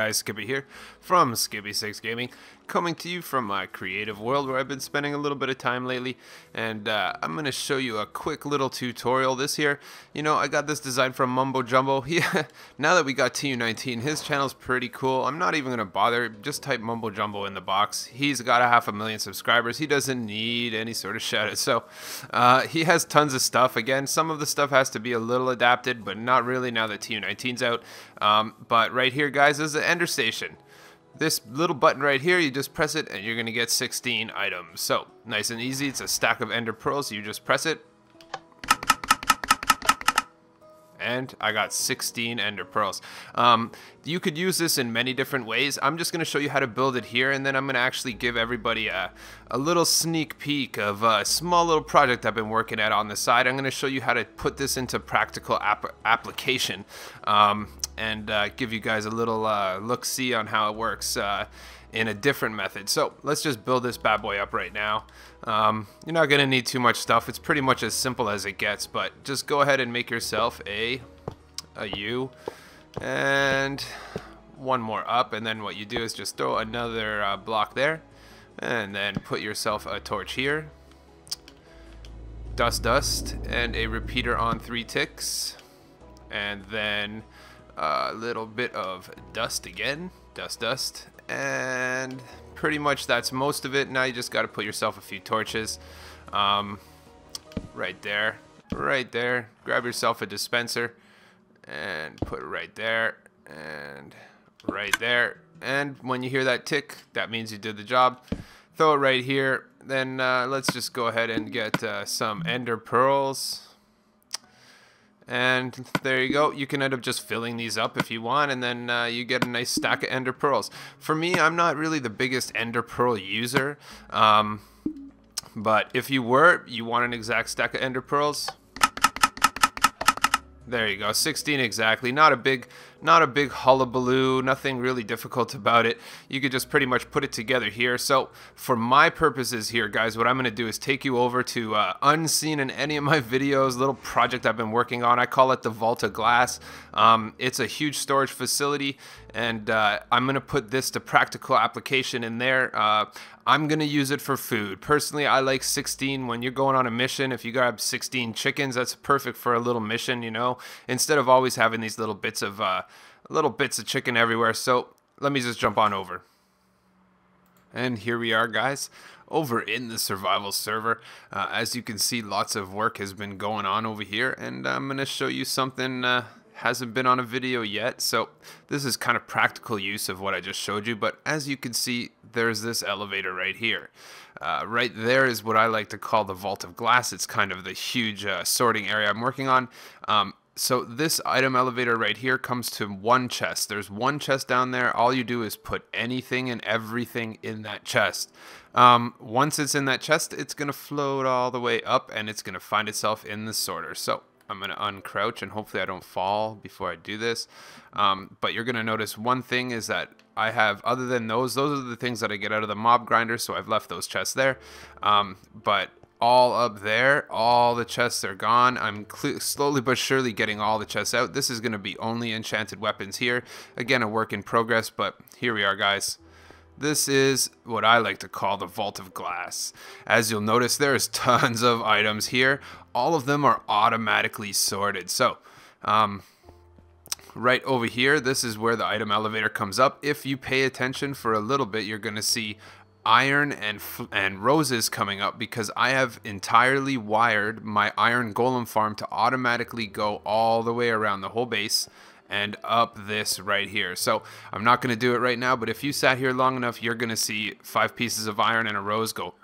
guys, Skippy here from Skippy6 Gaming, coming to you from my creative world where I've been spending a little bit of time lately, and I'm going to show you a quick little tutorial this here. You know, I got this design from Mumbo Jumbo. Yeah, now that we got TU19, his channel's pretty cool. I'm not even going to bother, just type Mumbo Jumbo in the box. He's got 500,000 subscribers. He doesn't need any sort of shout out, so he has tons of stuff. Again, some of the stuff has to be a little adapted, but not really now that TU19's out. But right here, guys, is the Ender Station. This little button right here, you just press it and you're going to get 16 items. So, nice and easy. It's a stack of Ender Pearls. You just press it. And I got 16 Ender Pearls. You could use this in many different ways. I'm just going to show you how to build it here, and then I'm going to actually give everybody a little sneak peek of a small little project I've been working at on the side. I'm going to show you how to put this into practical application, and give you guys a little look-see on how it works in a different method. So let's just build this bad boy up right now. You're not gonna need too much stuff. It's pretty much as simple as it gets, but just go ahead and make yourself a U and one more up, and then what you do is just throw another block there, and then put yourself a torch here, dust, and a repeater on 3 ticks, and then a little bit of dust again, dust, and pretty much that's most of it. Now you just got to put yourself a few torches, right there, grab yourself a dispenser and put it right there and right there, and when you hear that tick, that means you did the job. Throw it right here. Then let's just go ahead and get some Ender Pearls. And there you go. You can end up just filling these up if you want, and then you get a nice stack of Ender Pearls. For me, I'm not really the biggest Ender Pearl user, but if you want an exact stack of Ender Pearls, there you go, 16 exactly. Not a big hullabaloo, nothing really difficult about it. You could just pretty much put it together here. So for my purposes here, guys, what I'm going to do is take you over to unseen in any of my videos, little project I've been working on. I call it the Vault of Glass. It's a huge storage facility, and I'm going to put this to practical application in there. I'm going to use it for food. Personally, I like 16 when you're going on a mission. If you grab 16 chickens, that's perfect for a little mission, you know, instead of always having these little bits of chicken everywhere. So let me just jump on over. And here we are, guys, over in the survival server. As you can see, lots of work has been going on over here, and I'm going to show you something hasn't been on a video yet. So this is kind of practical use of what I just showed you, but as you can see, there's this elevator right here. Right there is what I like to call the Vault of Glass. It's kind of the huge sorting area I'm working on. So this item elevator right here comes to one chest. There's one chest down there. All you do is put anything and everything in that chest. Once it's in that chest, it's going to float all the way up, and it's going to find itself in the sorter. So I'm going to uncrouch, and hopefully I don't fall before I do this. But you're going to notice one thing is that I have, other than those are the things that I get out of the mob grinder, so I've left those chests there. But all up there, all the chests are gone. I'm slowly but surely getting all the chests out. This is going to be only enchanted weapons here. Again, a work in progress, but here we are, guys. This is what I like to call the Vault of Glass. As you'll notice, there's tons of items here. All of them are automatically sorted. So, right over here, this is where the item elevator comes up. If you pay attention for a little bit, you're going to see iron and roses coming up, because I have entirely wired my iron golem farm to automatically go all the way around the whole base and up this right here. So I'm not going to do it right now, but if you sat here long enough, you're going to see 5 pieces of iron and a rose go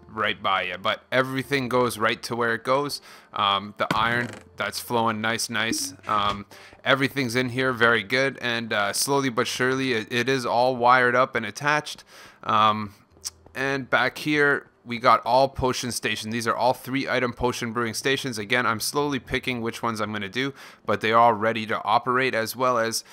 right by you. But everything goes right to where it goes. The iron, that's flowing nice. Everything's in here very good, and slowly but surely it is all wired up and attached. And back here we got all potion stations. These are all 3-item potion brewing stations. Again, I'm slowly picking which ones I'm going to do, but they are all ready to operate. As well as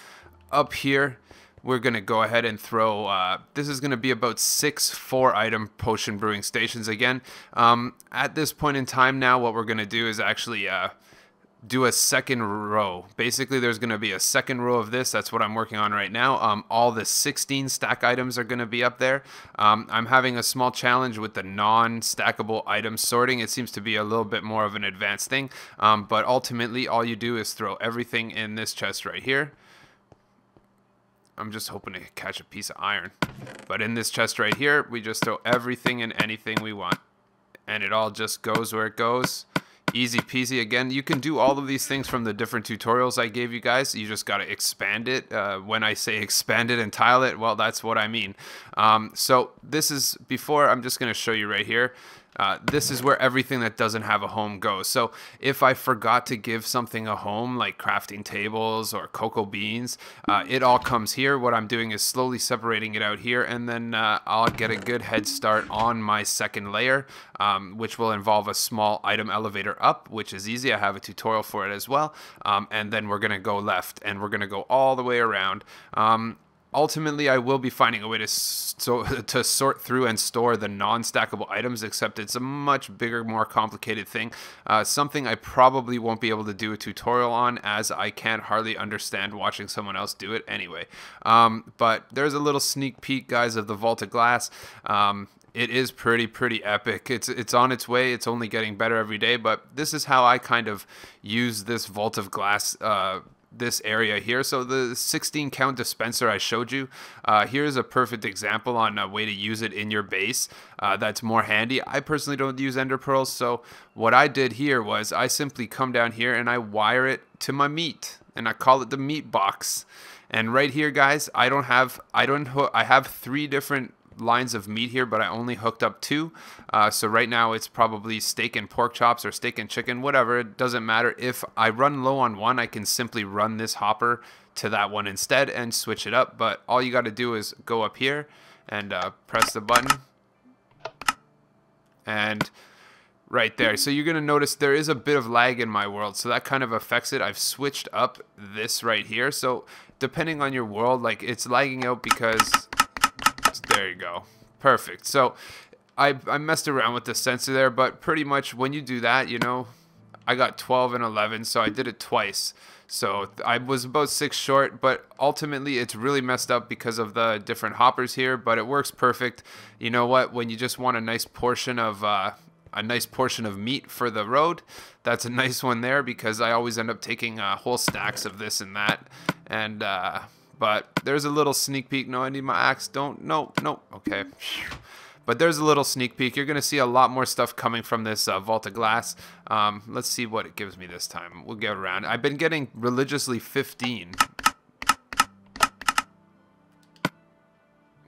up here, we're going to go ahead and throw, this is going to be about 6 4-item potion brewing stations again. At this point in time now, what we're going to do is actually do a second row. Basically, there's going to be a second row of this. That's what I'm working on right now. All the 16 stack items are going to be up there. I'm having a small challenge with the non-stackable item sorting. It seems to be a little bit more of an advanced thing, but ultimately all you do is throw everything in this chest right here. I'm just hoping to catch a piece of iron. But in this chest right here, we just throw everything and anything we want. And it all just goes where it goes. Easy peasy. Again, you can do all of these things from the different tutorials I gave you guys. You just got to expand it. When I say expand it and tile it, well, that's what I mean. So this is before. I'm just going to show you right here. This is where everything that doesn't have a home goes. So if I forgot to give something a home, like crafting tables or cocoa beans, it all comes here. What I'm doing is slowly separating it out here, and then I'll get a good head start on my second layer, which will involve a small item elevator up, which is easy. I have a tutorial for it as well. And then we're going to go left, and we're going to go all the way around. Ultimately, I will be finding a way to sort through and store the non-stackable items, except it's a much bigger, more complicated thing. Something I probably won't be able to do a tutorial on, as I can't hardly understand watching someone else do it anyway. But there's a little sneak peek, guys, of the Vault of Glass. It is pretty epic. It's on its way. It's only getting better every day, but this is how I kind of use this Vault of Glass this area here. So the 16 count dispenser I showed you, here's a perfect example on a way to use it in your base that's more handy. I personally don't use ender pearls, so what I did here was I simply come down here and I wire it to my meat, and I call it the meat box. And right here, guys, I have 3 different lines of meat here, but I only hooked up 2. So right now it's probably steak and pork chops or steak and chicken, whatever. It doesn't matter. If I run low on one, I can simply run this hopper to that one instead and switch it up. But all you got to do is go up here and press the button, and right there. So you're going to notice there is a bit of lag in my world, so that kind of affects it. I've switched up this right here. So depending on your world, like, it's lagging out because there you go. Perfect. So I messed around with the sensor there, but pretty much when you do that, you know, I got 12 and 11, so I did it twice. So I was about 6 short, but ultimately it's really messed up because of the different hoppers here, but it works perfect. You know what? When you just want a nice portion of meat for the road, that's a nice one there, because I always end up taking whole stacks of this and that. And but there's a little sneak peek. No, I need my axe. No. Okay. But there's a little sneak peek. You're going to see a lot more stuff coming from this Vault of Glass. Let's see what it gives me this time. We'll get around. I've been getting religiously 15.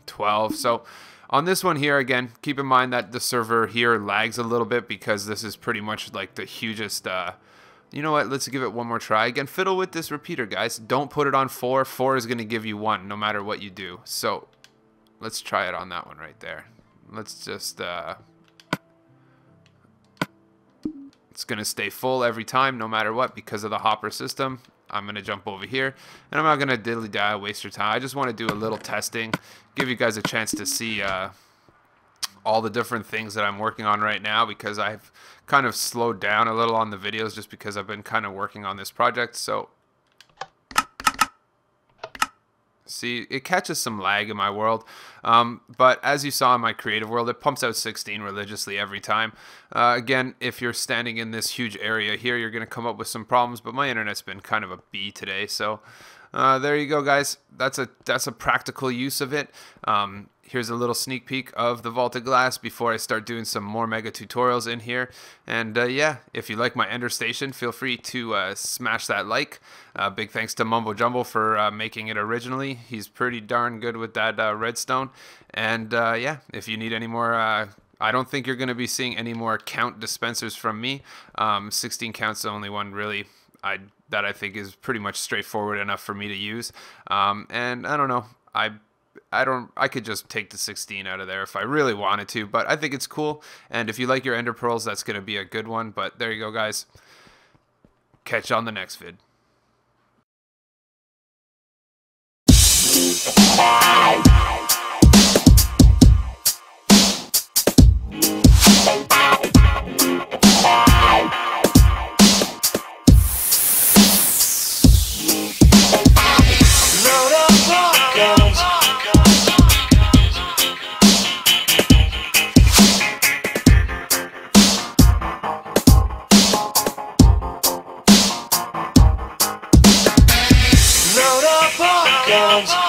12. So on this one here, again, keep in mind that the server here lags a little bit because this is pretty much like the hugest... You know what? Let's give it one more try. Again, fiddle with this repeater, guys. Don't put it on 4. 4 is going to give you 1 no matter what you do. So let's try it on that one right there. Let's just... it's going to stay full every time no matter what because of the hopper system. I'm going to jump over here, and I'm not going to diddly-die, waste your time. I just want to do a little testing, give you guys a chance to see all the different things that I'm working on right now, because I've kind of slowed down a little on the videos just because I've been kind of working on this project. So see, it catches some lag in my world, but as you saw in my creative world, it pumps out 16 religiously every time. Again, if you're standing in this huge area here, you're going to come up with some problems, but my internet's been kind of a B today, so there you go, guys. That's a practical use of it. Here's a little sneak peek of the Vault of Glass before I start doing some more mega tutorials in here. And yeah, if you like my Ender Station, feel free to smash that like. Big thanks to Mumbo Jumbo for making it originally. He's pretty darn good with that redstone. And yeah, if you need any more... I don't think you're going to be seeing any more count dispensers from me. 16 count's the only one really that I think is pretty much straightforward enough for me to use. And I don't know. I could just take the 16 out of there if I really wanted to, but I think it's cool. And if you like your ender pearls, that's going to be a good one. But there you go, guys. Catch you on the next vid. guns.